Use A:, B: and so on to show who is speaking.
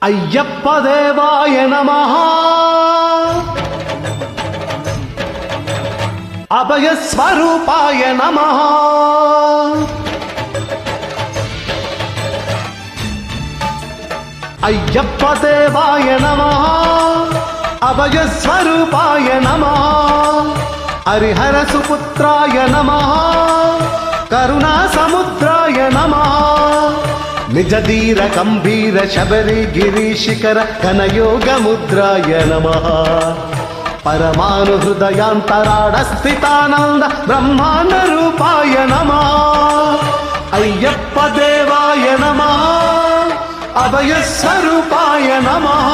A: అయ్యప్ప దేవాయ నమః అభయ స్వరూపాయ నమః అయ్యప్ప దేవాయ నమః అభయ స్వరూపాయ నమః హరిహర సుపుత్రాయ నమః కరుణా సముద్రాయ నమః నిజ ధీర కంభీర శబరి గిరీశిఖర ఘనయోగ ముద్రాయ నమః పరమాను హృదయాంతరాడ స్థితానంద బ్రహ్మాండ రూపాయ నమః అయ్యప్ప దేవాయ నమః అభయ స్వరూపాయ నమః